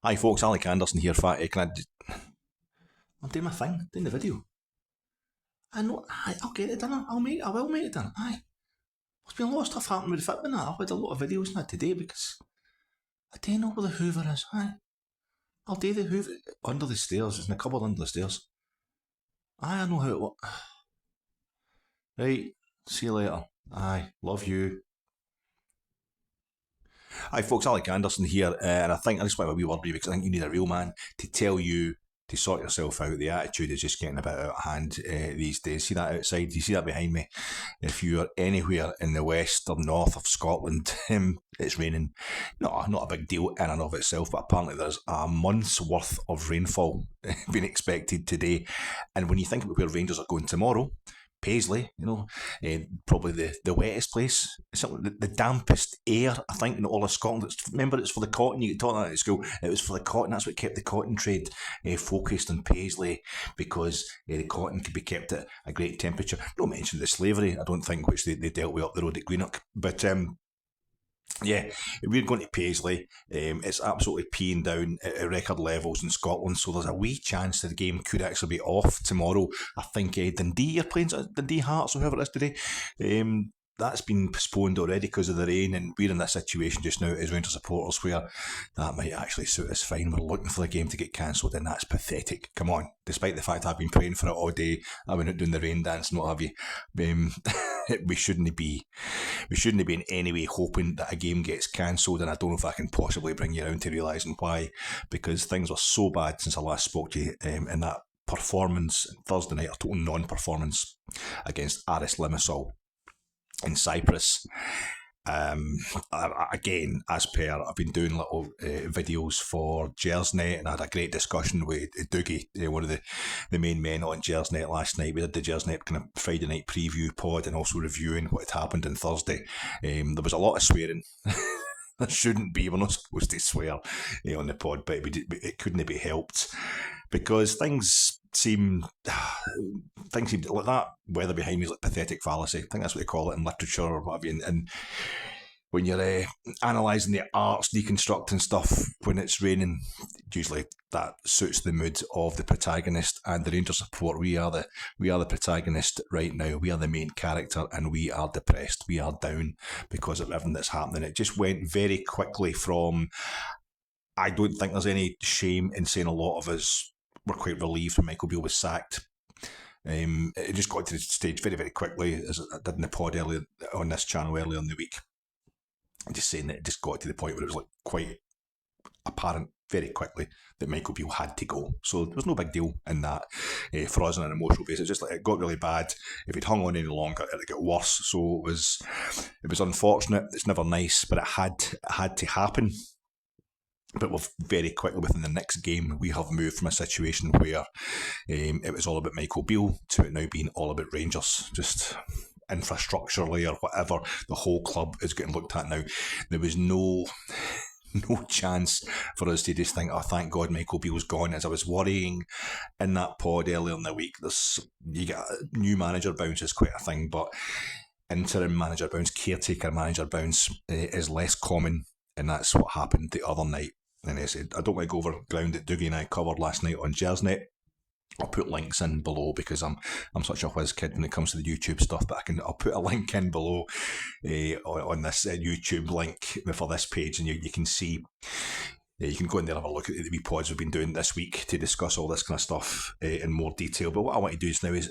Hi folks, Alec Anderson here. Can I'm doing my thing, doing the video. I know, I'll get it done. I will make it done. Aye. There's been a lot of stuff happening with the Fitbit now. I've had a lot of videos in that today because I don't know where the Hoover is. Aye. I'll do the Hoover under the stairs. It's in a cupboard under the stairs. Aye, I know how it works. Right, see you later. Aye, love you. Hi folks, Alec Anderson here, and I think I just want a wee word with you because I think you need a real man to tell you to sort yourself out. The attitude is just getting a bit out of hand these days. See that outside? Do you see that behind me? If you're anywhere in the west or north of Scotland, it's raining. No, not a big deal in and of itself, but apparently there's a month's worth of rainfall being expected today. And when you think about where Rangers are going tomorrow, Paisley, probably the wettest place. It's the dampest air, I think, in all of Scotland. Remember, it's for the cotton. You taught that at school. It was for the cotton. That's what kept the cotton trade focused on Paisley, because the cotton could be kept at a great temperature. No mention of the slavery, I don't think, which they dealt with up the road at Greenock. But yeah, we're going to Paisley. It's absolutely peeing down at record levels in Scotland, so there's a wee chance that the game could actually be off tomorrow. I think Dundee are playing Dundee Hearts or whoever it is today. That's been postponed already because of the rain, and we're in that situation just now as Rangers supporters where that might actually suit us fine. We're looking for the game to get cancelled, and that's pathetic. Come on, despite the fact I've been praying for it all day, I've been out doing the rain dance and what have you. We shouldn't be in any way hoping that a game gets cancelled, and I don't know if I can possibly bring you around to realising why, because things were so bad since I last spoke to you in that performance Thursday night, a total non-performance against Aris Limassol in Cyprus. Again, as per, I've been doing little videos for Gersnet, and I had a great discussion with Dougie, one of the main men on Gersnet last night. We did the Gersnet kind of Friday night preview pod and also reviewing what had happened on Thursday. There was a lot of swearing. There shouldn't be. We're not supposed to swear on the pod, but it couldn't be helped because things seem like that weather behind me is like pathetic fallacy. I think that's what they call it in literature or whatever. And when you're analysing the arts, deconstructing stuff when it's raining, usually that suits the mood of the protagonist and the Rangers support. We are the protagonist right now. We are the main character, and we are depressed. We are down because of everything that's happening. It just went very quickly from. I don't think there's any shame in saying a lot of us were quite relieved when Michael Beale was sacked. It just got to the stage very, very quickly, as I did in the pod earlier on this channel earlier in the week. I'm just saying that it just got to the point where it was like quite apparent very quickly that Michael Beale had to go. So there was no big deal in that for us on an emotional basis. Just like it got really bad. If he'd hung on any longer, it'd get worse. So it was unfortunate. It's never nice, but it had to happen. But we've very quickly, within the next game, we have moved from a situation where it was all about Michael Beale to it now being all about Rangers. Just infrastructurally or whatever, the whole club is getting looked at now. There was no chance for us to just think, oh, thank God Michael Beale's gone. As I was worrying in that pod earlier in the week, you get a new manager bounce is quite a thing, but interim manager bounce, caretaker manager bounce is less common, and that's what happened the other night. And I said, I don't want to go over ground that Dougie and I covered last night on Gersnet. I'll put links in below because I'm such a whiz kid when it comes to the YouTube stuff, but I'll put a link in below on this YouTube link for this page, and you can see. You can go in there and have a look at the wee pods we've been doing this week to discuss all this kind of stuff in more detail. But what I want to do just now is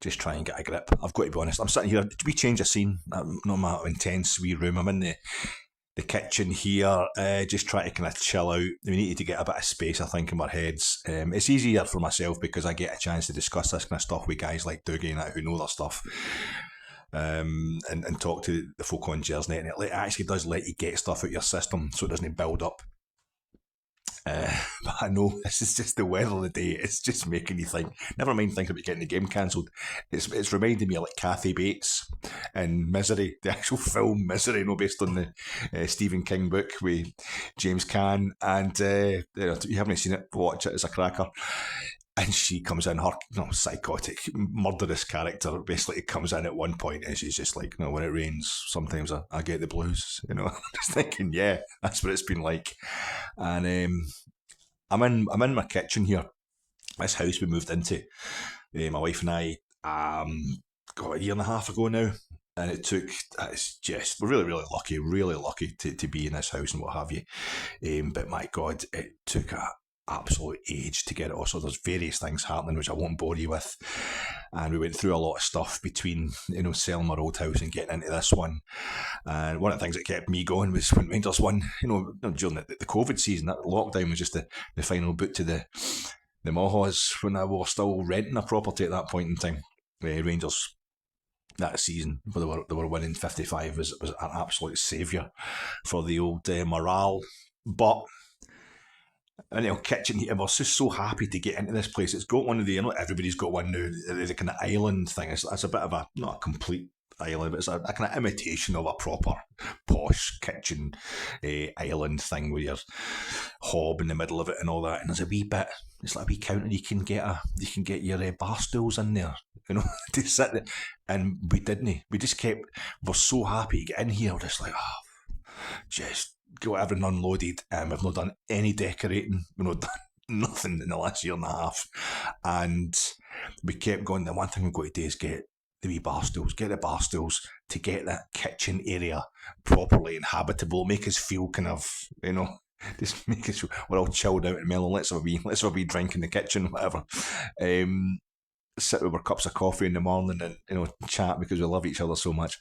just try and get a grip. I've got to be honest. I'm sitting here. We change a scene. Not my intense wee room. I'm in the kitchen here, just trying to kind of chill out. We need to get a bit of space, I think, in our heads. It's easier for myself because I get a chance to discuss this kind of stuff with guys like Dougie and that who know their stuff, and talk to the folk on Gersnet, and it actually does let you get stuff out your system so it doesn't build up. But I know this is just the weather of the day. It's just making you think. Never mind thinking about getting the game cancelled. It's reminding me of like Kathy Bates and Misery, the actual film Misery, based on the Stephen King book with James Caan. And if you haven't seen it, watch it. It's a cracker. And she comes in, her psychotic, murderous character basically comes in at one point, and she's just like, when it rains, sometimes I get the blues. I'm just thinking, yeah, that's what it's been like. And I'm in my kitchen here. This house we moved into, my wife and I, a year and a half ago now. And we're really lucky to be in this house and what have you. But my God, it took a absolute age to get it off. So there's various things happening which I won't bore you with. And we went through a lot of stuff between, selling my old house and getting into this one. And one of the things that kept me going was when Rangers won, during the COVID season. That lockdown was just the final boot to the Mohawks when I was still renting a property at that point in time. Rangers that season, where they were winning 55, was an absolute saviour for the old morale. But kitchen heater, I was just so happy to get into this place. It's got one of the, everybody's got one now, the kind of island thing. It's a bit of a, not a complete island, but it's a kind of imitation of a proper posh kitchen island thing with your hob in the middle of it and all that. And there's a wee bit, it's like a wee counter you can get your bar stools in there, to sit there. And we didn't. We just we're so happy to get in here. We're just like, just got everything unloaded. We've not done any decorating. We've not done nothing in the last year and a half. And we kept going, the one thing we've got to do is get the wee bar stools, get the bar stools to get that kitchen area properly inhabitable, make us feel kind of, just make us, we're all chilled out and mellow. Let's have a wee drink in the kitchen, whatever. Sit with our cups of coffee in the morning and chat because we love each other so much.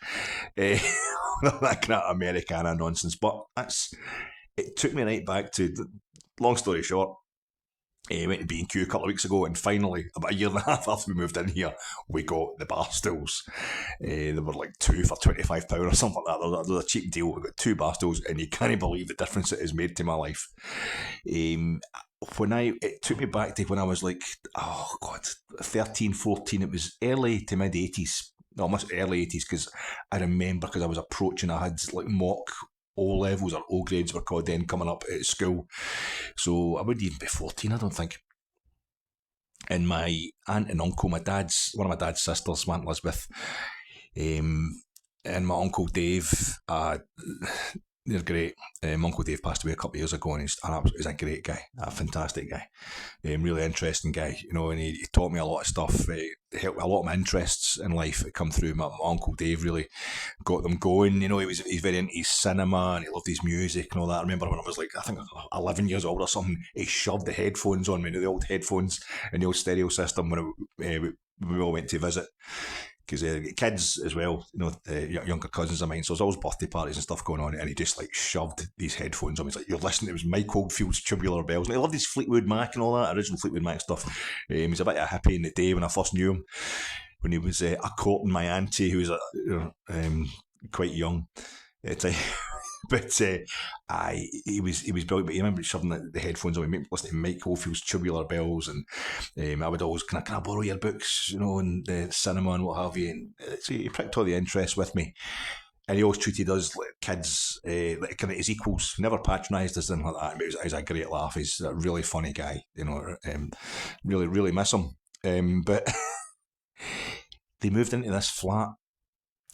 That kind of Americana nonsense. But it took me right back to, long story short, I went to B&Q a couple of weeks ago, and finally, about a year and a half after we moved in here, we got the bar stools. They were like 2 for £25 or something like that. They're a cheap deal. We got 2 bar stools, and you can't believe the difference it has made to my life. It took me back to when I was like, 13, 14. It was early to mid 80s, almost early 80s, because I remember, because I was approaching, I had like mock O levels or O grades were called then coming up at school. So I wouldn't even be 14, I don't think. And my aunt and uncle, one of my dad's sisters, my Aunt Elizabeth, and my Uncle Dave, they're great. Uncle Dave passed away a couple of years ago, and he's a great guy, a fantastic guy, really interesting guy, and he taught me a lot of stuff. Helped a lot of my interests in life that come through. My Uncle Dave really got them going. He's very into his cinema, and he loved his music and all that. I remember when I was like, I think 11 years old or something, he shoved the headphones on me, the old headphones and the old stereo system when we all went to visit. Because kids as well, younger cousins of mine, so there's always birthday parties and stuff going on, and he just like shoved these headphones on me. He's like, you're listening, it was Mike Oldfield's Tubular Bells, and he loved his Fleetwood Mac and all that, original Fleetwood Mac stuff. He was a bit of a hippie in the day when I first knew him, when he was courting my auntie, who was quite young at the time. But he was brilliant. But he remember shoving the headphones on me, listening to Mike Oldfield's Tubular Bells, and I would always, can I borrow your books, and the cinema and what have you. And so he pricked all the interest with me, and he always treated us like kids, like kind of as equals. Never patronised us, anything like that. He was a great laugh. He's a really funny guy, really, really miss him. But they moved into this flat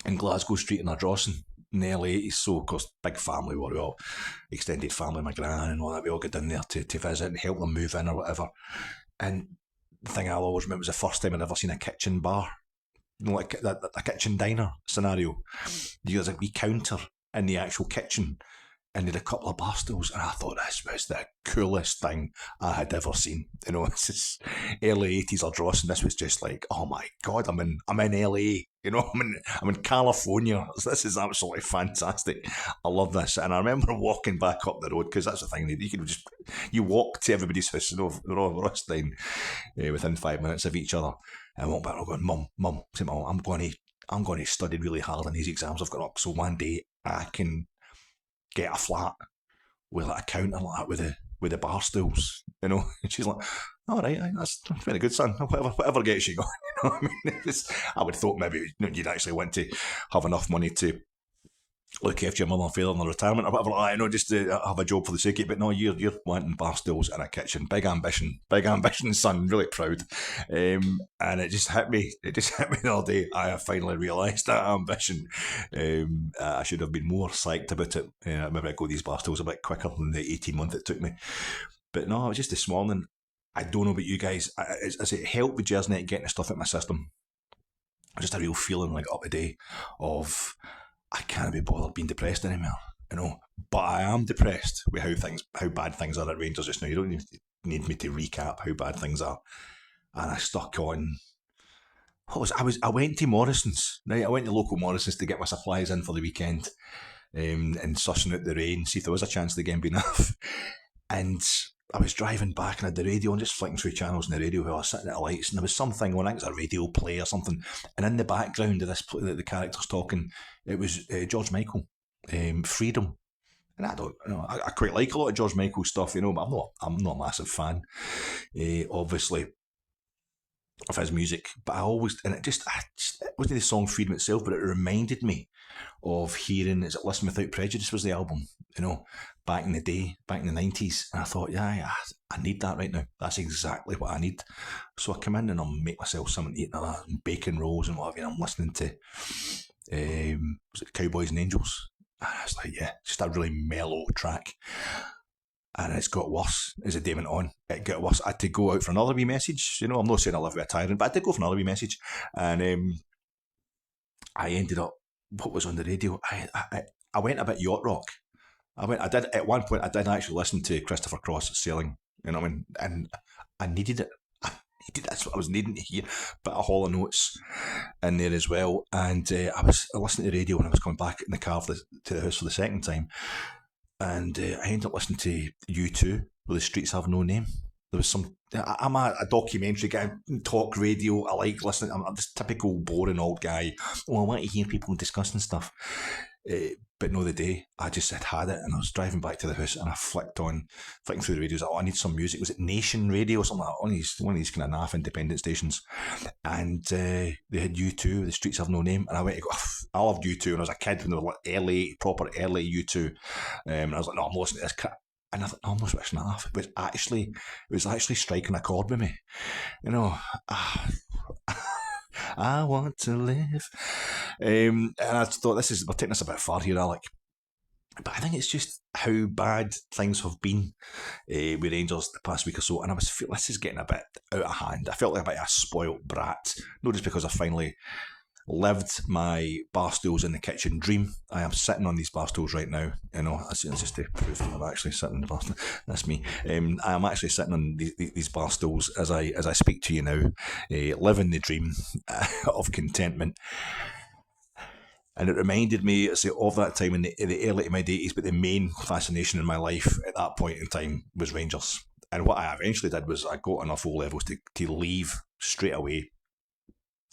in Glasgow Street in Ardrossan in the early 80s, so of course, big family, we all extended family, my gran and all that, we all got down there to visit and help them move in or whatever. And the thing I'll always remember was the first time I'd ever seen a kitchen bar, like a kitchen diner scenario. There's a wee counter in the actual kitchen, and did a couple of bar stools, and I thought this was the coolest thing I had ever seen. This is early 80s Ardrossan. This was just like, oh my God, I'm in LA. I'm in California. This is absolutely fantastic. I love this. And I remember walking back up the road, because that's the thing, you walk to everybody's house, they're all staying within 5 minutes of each other. And I walk back and I'm going, Mum, I'm going to study really hard on these exams I've got up, so one day I can get a flat with like a counter like that with the bar stools, And she's like, all right, that's very good, son. Whatever gets you going. I would have thought maybe you'd actually want to have enough money to look after your mother and father in the retirement or whatever, like, just to have a job for the sake of it. But no, you're wanting bar stools in a kitchen. Big ambition, son. Really proud. And it just hit me. It just hit me the other day. I have finally realised that ambition. I should have been more psyched about it. Maybe I got these bar stools a bit quicker than the 18 months it took me. But no, it was just this morning. I don't know about you guys. Has it helped with Gersnet getting the stuff out of my system? Just a real feeling like up today of I can't be bothered being depressed anymore, But I am depressed with how bad things are at Rangers just now. You don't need me to recap how bad things are. And I stuck on. I went to Morrison's, right? I went to local Morrison's to get my supplies in for the weekend, and sussing out the rain, see if there was a chance of the game being enough. And I was driving back and I had the radio and just flicking through channels on the radio while I was sitting at the lights, and there was something on, I think it was a radio play or something, and in the background of this, the characters talking, it was George Michael, Freedom. And I don't, I quite like a lot of George Michael stuff, but I'm not a massive fan, obviously, of his music. But it wasn't the song Freedom itself, but it reminded me of hearing, is it Listen Without Prejudice was the album, back in the day, back in the 90s. And I thought, yeah, I need that right now. That's exactly what I need. So I come in and I'll make myself something to eat and that, and bacon rolls and whatever. And I'm listening to, was it Cowboys and Angels? And I was like, yeah, just a really mellow track. And it's got worse as the day went on. It got worse. I had to go out for another wee message. I'm not saying I live with a tyrant, but I did go for another wee message. And I ended up, what was on the radio? I went a bit yacht rock. I did at one point. I did actually listen to Christopher Cross sailing. And I needed it. That's what I was needing to hear. But a Hall of Notes in there as well. And I was listening to the radio when I was coming back in the car to the house for the second time. And I ended up listening to U2, where the streets have no name. There was I'm a documentary guy, talk radio. I like listening. I'm this typical boring old guy. I want to hear people discussing stuff. But no, the day I just had it, and I was driving back to the house, and I flicking through the radios. I need some music. Was it Nation Radio or something like that? One of these kind of naff independent stations, and they had U2, The Streets Have No Name, and I went to go. I loved U2 when I was a kid, when they were like proper early U2, and I was like, no, I'm listening to this crap. And I thought, no, I'm not switching that off. It was actually striking a chord with me, I want to live. And I thought, we're taking this a bit far here, Alec. But I think it's just how bad things have been with Rangers the past week or so. And I feel this is getting a bit out of hand. I felt like a bit of a spoilt brat. Not just because I finally lived my bar stools in the kitchen dream. I am sitting on these bar stools right now. It's just to prove that I'm actually sitting on the bar stool. That's me. I am actually sitting on these bar stools as I speak to you now, living the dream of contentment. And it reminded me of that time in the early to mid 80s, but the main fascination in my life at that point in time was Rangers. And what I eventually did was I got enough O levels to leave straight away.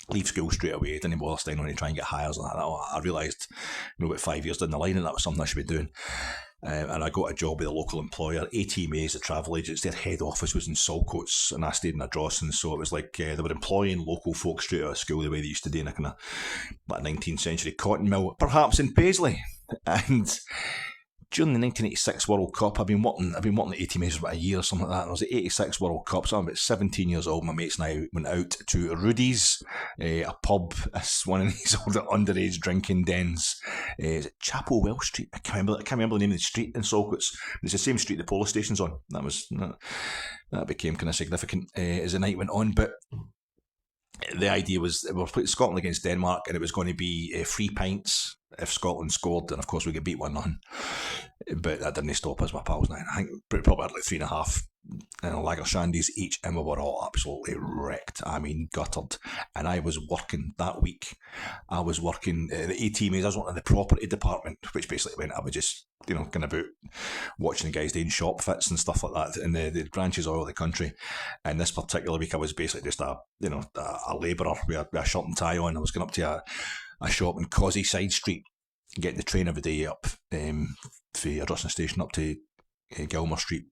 Leave school straight away. Didn't bother staying on to try and get hires and that. I realised, about 5 years down the line, and that was something I should be doing. And I got a job with a local employer, ATMA, as a travel agent. Their head office was in Saltcoats, and I stayed in a Drawson, so it was like they were employing local folk straight out of school the way they used to do in a kind of like 19th century cotton mill, perhaps in Paisley. And during the 1986 World Cup, I've been working at ATMA for about a year or something like that. And it was the 86 World Cup, so I'm about 17 years old. My mates and I went out to Rudy's, a pub. It's one of these old underage drinking dens. Is it Chapel Well Street? I can't remember the name of the street in Saltcoats. It's the same street the police station's on. That became kind of significant as the night went on. But the idea was we were playing Scotland against Denmark, and it was going to be 3 pints if Scotland scored, and of course we could beat 1-0. But that didn't stop us, my pals. I think we probably had like 3.5 lager shandies each, and we were all absolutely wrecked. I mean, guttered. And I was working that week. I was working the ATMs. I was working in the property department, which basically meant I was just kind of out watching the guys doing shop fits and stuff like that in the branches all over the country. And this particular week, I was basically just a labourer with a shirt and tie on. I was going up to a shop in Causey Side Street, getting the train every day up for Gersnet Station up to Gilmer Street.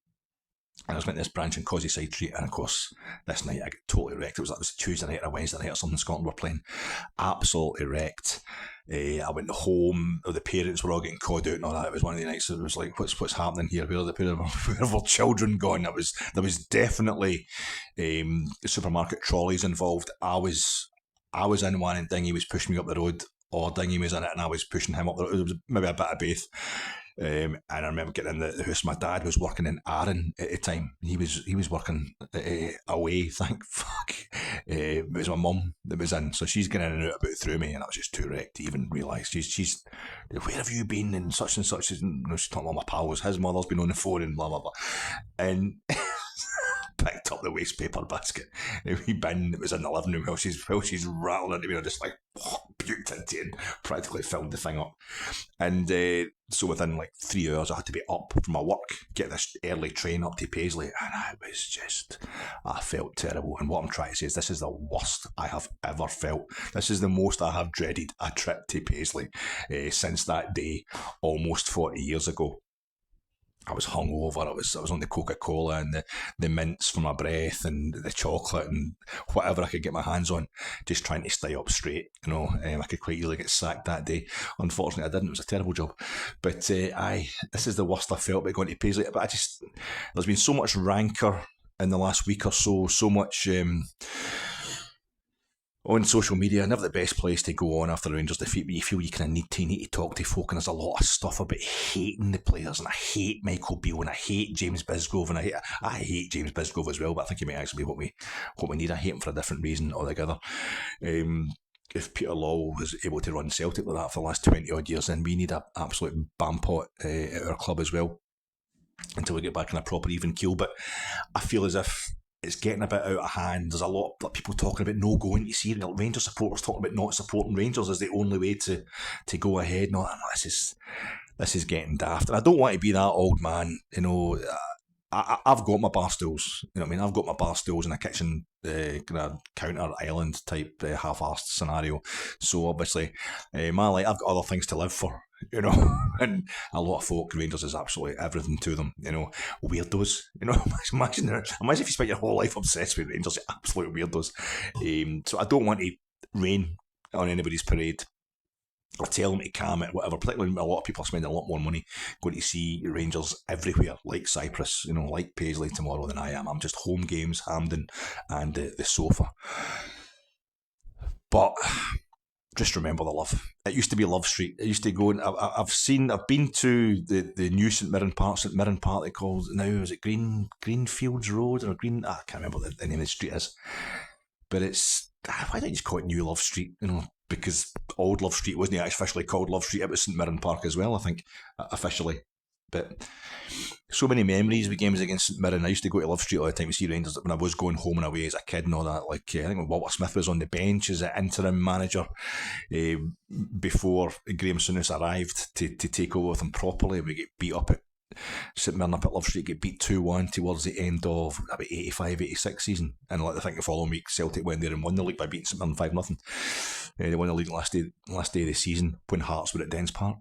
And I was went to this branch in Causey Side Street, and of course, this night I got totally wrecked. It was a Tuesday night or a Wednesday night or something. Scotland were playing, absolutely wrecked. I went home. The parents were all getting called out and all that. It was one of the nights. It was like, what's happening here? Where have our children gone? There was definitely supermarket trolleys involved. I was in one, and Dingy was pushing me up the road, or Dingy was in it and I was pushing him up the road. It was maybe a bit of both. And I remember getting in the house. My dad was working in Arran at the time. He was working away. Thank fuck. It was my mum that was in, so she's getting in and out about through me, and I was just too wrecked to even realise. She's where have you been? And such. And she's talking about my pals. His mother's been on the phone and blah blah blah. And picked up the waste paper basket, a wee bin that was in the living room while she's rattling into me. I just like puked into it and practically filled the thing up. And so within like 3 hours, I had to be up from my work, get this early train up to Paisley, and I felt terrible. And what I'm trying to say is, this is the worst I have ever felt. This is the most I have dreaded a trip to Paisley since that day, almost 40 years ago. I was hungover. I was on the Coca-Cola and the mints for my breath and the chocolate and whatever I could get my hands on, just trying to stay up straight. I could quite easily get sacked that day. Unfortunately, I didn't. It was a terrible job. But this is the worst I felt about going to Paisley. But there's been so much rancour in the last week or so. So much. On social media, never the best place to go on after the Rangers defeat, but you feel you kind of need to talk to folk, and there's a lot of stuff about hating the players, and I hate Michael Beale, and I hate James Bisgrove, and I hate James Bisgrove as well, but I think he might actually be what we need. I hate him for a different reason altogether. If Peter Law was able to run Celtic like that for the last 20 odd years, then we need an absolute bampot at our club as well until we get back in a proper even keel. But I feel as if it's getting a bit out of hand. There's a lot of people talking about no going to see Rangers supporters talking about not supporting Rangers as the only way to go ahead. No, this is getting daft. And I don't want to be that old man. I've got my bar stools. I've got my bar stools in a kitchen kind of counter island type half-arsed scenario. So obviously, my life, I've got other things to live for. And a lot of folk, Rangers is absolutely everything to them. Weirdos. Imagine if you spent your whole life obsessed with Rangers, absolute weirdos. So I don't want to rain on anybody's parade. I tell them to calm it, whatever. Particularly a lot of people are spending a lot more money going to see Rangers everywhere, like Cyprus, like Paisley tomorrow, than I am. I'm just home games, Hampden, and the sofa. But just remember the love. It used to be Love Street. It used to go, and I've been to the new St Mirren Park they call it now. Is it Greenfields Road or Green? I can't remember what the name of the street is. But it's, why don't you just call it New Love Street? Because Old Love Street wasn't officially called Love Street. It was St Mirren Park as well, I think, officially. But so many memories with games against St Mirren. I used to go to Love Street all the time to see Rangers when I was going home and away as a kid and all that. Like, I think when Walter Smith was on the bench as an interim manager before Graham Souness arrived to take over with him properly. We get beat up at St Mirren up at Love Street, get beat 2-1 towards the end of about 85-86 season. And I think the following week Celtic went there and won the league by beating St Mirren 5-0. They won the league last day of the season when Hearts were at Dens Park.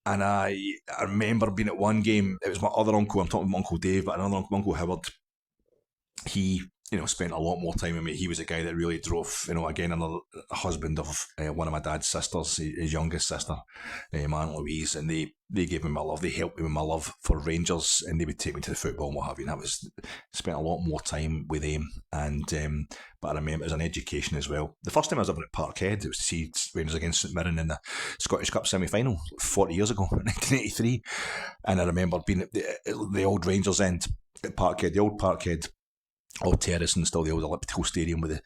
And I remember being at one game. It was my other uncle. I'm talking about Uncle Dave, but another Uncle Howard. He, spent a lot more time with me. He was a guy that really drove, again, another husband of one of my dad's sisters, his youngest sister, my Aunt Louise, and they gave me my love. They helped me with my love for Rangers, and they would take me to the football and what have you. And spent a lot more time with them. And but I remember it was an education as well. The first time I was ever at Parkhead, it was to see Rangers against St Mirren in the Scottish Cup semi-final 40 years ago, 1983. And I remember being at the old Rangers end at Parkhead, the old Parkhead, all terrace and still the old elliptical stadium with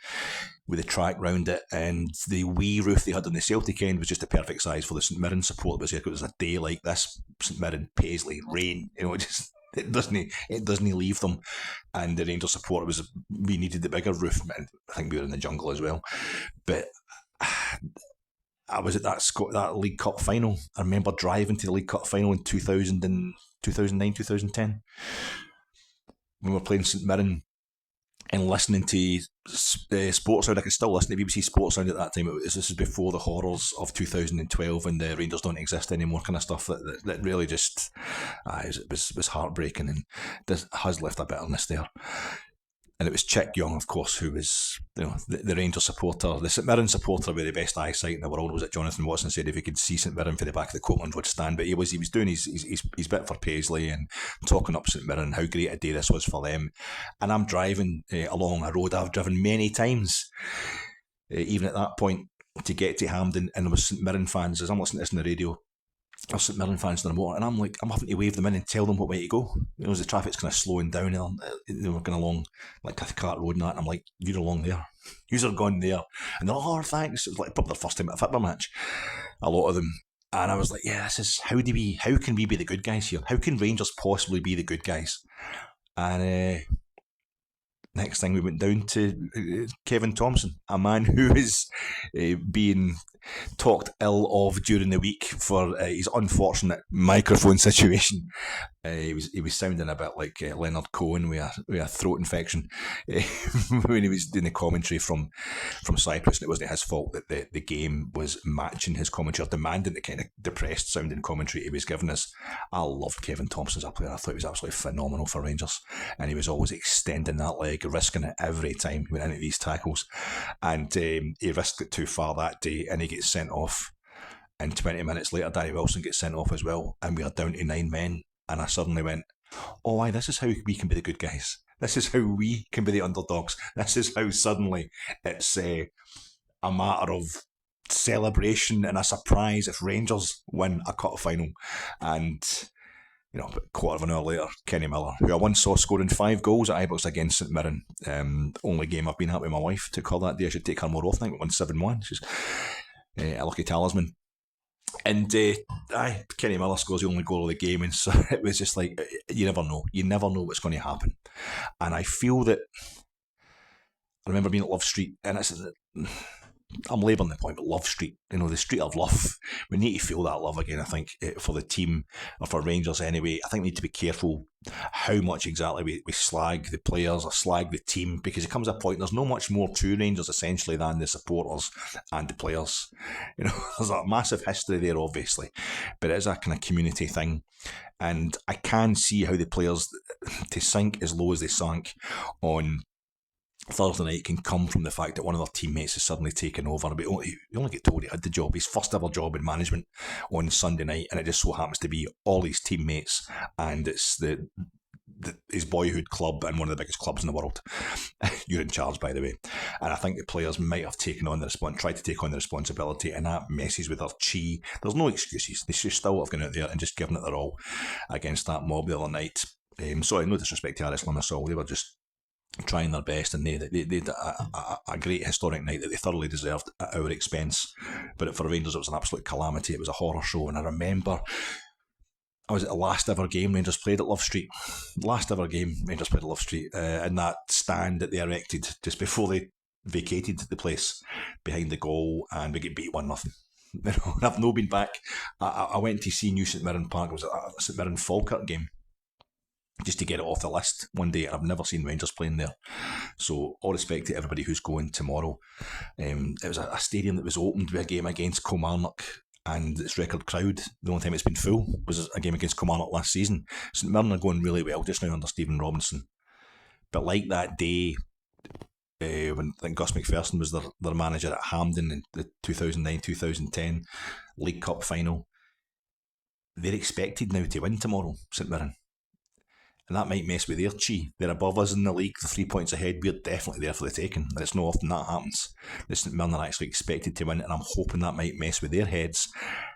the track round it, and the wee roof they had on the Celtic end was just the perfect size for the St Mirren support. But it was a day like this, St Mirren, Paisley, rain, it doesn't leave them. And the Rangers support we needed the bigger roof. I think we were in the jungle as well. But I was at that League Cup final. I remember driving to the League Cup final in 2009, 2010. We were playing St Mirren and listening to Sports Sound. I could still listen to BBC Sports Sound at that time. This is before the horrors of 2012 and the Rangers don't exist anymore kind of stuff that really just it was heartbreaking, and this has left a bitterness there. And it was Chick Young, of course, who was the Rangers supporter, the St Mirren supporter with the best eyesight in the world. Was it Jonathan Watson said if he could see St Mirren for the back of the Courtland would stand, but he was doing his bit for Paisley and talking up St Mirren, how great a day this was for them. And I'm driving along a road I've driven many times, even at that point, to get to Hampden, and there was St Mirren fans as I'm listening to this on the radio. Or St Mirren fans in the motor, and I'm having to wave them in and tell them what way to go. As the traffic's kind of slowing down, they were going along like Cathcart Road and that, and I'm like, you're along there, you're gone there, and they're oh thanks. It was like probably their first time at a football match, a lot of them, and I was like, yeah, this is how can we be the good guys here? How can Rangers possibly be the good guys? And next thing we went down to Kevin Thomson, a man who is being talked ill of during the week for his unfortunate microphone situation. He was sounding a bit like Leonard Cohen with a throat infection when he was doing the commentary from Cyprus, and it wasn't his fault that the game was matching his commentary, or demanding the kind of depressed sounding commentary he was giving us. I loved Kevin Thomson as a player. I thought he was absolutely phenomenal for Rangers, and he was always extending that leg, risking it every time he went into these tackles, and he risked it too far that day, and he gets sent off, and 20 minutes later Danny Wilson gets sent off as well, and we are down to 9 men. And I suddenly went, oh, aye, this is how we can be the good guys. This is how we can be the underdogs. This is how suddenly it's a matter of celebration and a surprise if Rangers win a cup final. And, a quarter of an hour later, Kenny Miller, who I once saw scoring 5 goals at Ibrox against St Mirren. Only game I've been at with my wife took her that day. I should take her more often. I think we won 7-1. She's a lucky talisman. And Kenny Miller scores the only goal of the game, and so it was just like, you never know what's going to happen. And I feel that I remember being at Love Street, and I'm labouring the point, but Love Street, the street of love. We need to feel that love again, I think, for the team, or for Rangers anyway. I think we need to be careful how much exactly we slag the players or slag the team, because it comes a point, there's not much more to Rangers essentially than the supporters and the players. There's a massive history there, obviously, but it is a kind of community thing. And I can see how the players, to sink as low as they sank on Thursday night, can come from the fact that one of their teammates has suddenly taken over. But you only get told he had the job, his first ever job in management, on Sunday night, and it just so happens to be all his teammates, and it's his boyhood club and one of the biggest clubs in the world. You're in charge, by the way. And I think the players might have tried to take on the responsibility, and that messes with their chi. There's no excuses. They should still have gone out there and just given it their all against that mob the other night. Sorry, no disrespect to Aris Limassol. They were just trying their best, and they had a great historic night that they thoroughly deserved at our expense. But for Rangers, it was an absolute calamity. It was a horror show, and I remember I was at the last ever game Rangers played at Love Street. In that stand that they erected just before they vacated the place behind the goal, and we get beat 1-0. I've not been back. I went to see New St Mirren Park. It was a St Mirren Falkirk game, just to get it off the list one day. I've never seen Rangers playing there. So all respect to everybody who's going tomorrow. It was a stadium that was opened with a game against Kilmarnock, and its record crowd, the only time it's been full was a game against Kilmarnock last season. St Mirren are going really well just now under Stephen Robinson. But like that day, when I think Gus McPherson was their manager at Hampden in the 2009-2010 League Cup final, they're expected now to win tomorrow, St Mirren. And that might mess with their chi. They're above us in the league, they're 3 points ahead. We're definitely there for the taking. And it's not often that happens. The St Mirren are actually expected to win, and I'm hoping that might mess with their heads.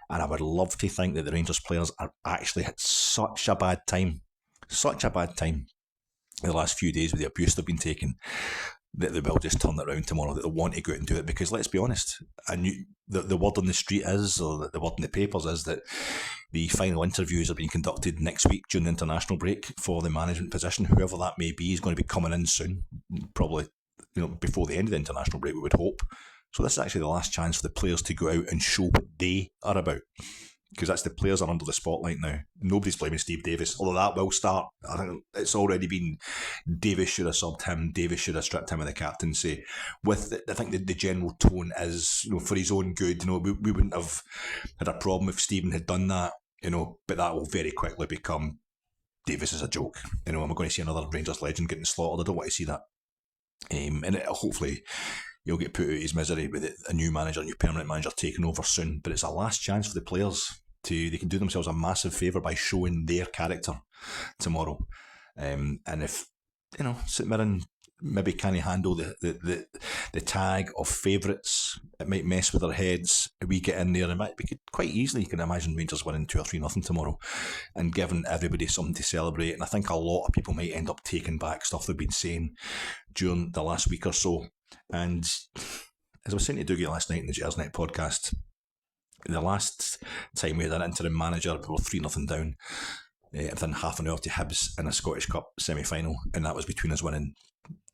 And I would love to think that the Rangers players are actually had such a bad time the last few days with the abuse they've been taking, that they will just turn it around tomorrow, that they'll want to go out and do it. Because let's be honest, the word on the street is, or the word in the papers is, that the final interviews are being conducted next week during the international break for the management position. Whoever that may be is going to be coming in soon, probably before the end of the international break, we would hope. So this is actually the last chance for the players to go out and show what they are about. because that's the players are under the spotlight now. Nobody's blaming Steve Davis, although that will start. I think it's already been Davis should have subbed him, Davis should have stripped him of the captaincy. I think the general tone is, for his own good. We wouldn't have had a problem if Stephen had done that, but that will very quickly become Davis is a joke. Am I going to see another Rangers legend getting slaughtered? I don't want to see that. Hopefully he'll get put out of his misery with a new manager, a new permanent manager taking over soon. But it's a last chance for the players. They can do themselves a massive favour by showing their character tomorrow. And if St Mirren maybe can't handle the tag of favourites, it might mess with their heads. We get in there, and we could quite easily, you can imagine Rangers winning 2 or 3-0 tomorrow, and giving everybody something to celebrate. And I think a lot of people might end up taking back stuff they've been saying during the last week or so. And as I was saying to Dougie last night in the Gersnet podcast, the last time we had an interim manager, we were 3-0 down within half an hour to Hibs in a Scottish Cup semi-final, and that was between us winning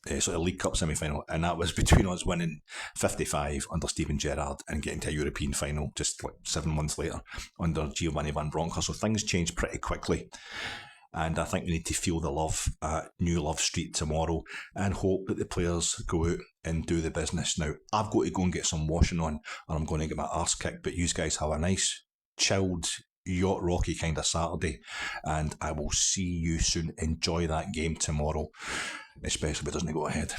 a League Cup semi-final, and that was between us winning 55 under Steven Gerrard and getting to a European final just 7 months later under Giovanni Van Bronckhorst. So things changed pretty quickly, and I think we need to feel the love at New Love Street tomorrow and hope that the players go out and do the business. Now, I've got to go and get some washing on, and I'm going to get my arse kicked, but you guys have a nice, chilled, yacht rocky kind of Saturday, and I will see you soon. Enjoy that game tomorrow, especially if it doesn't go ahead.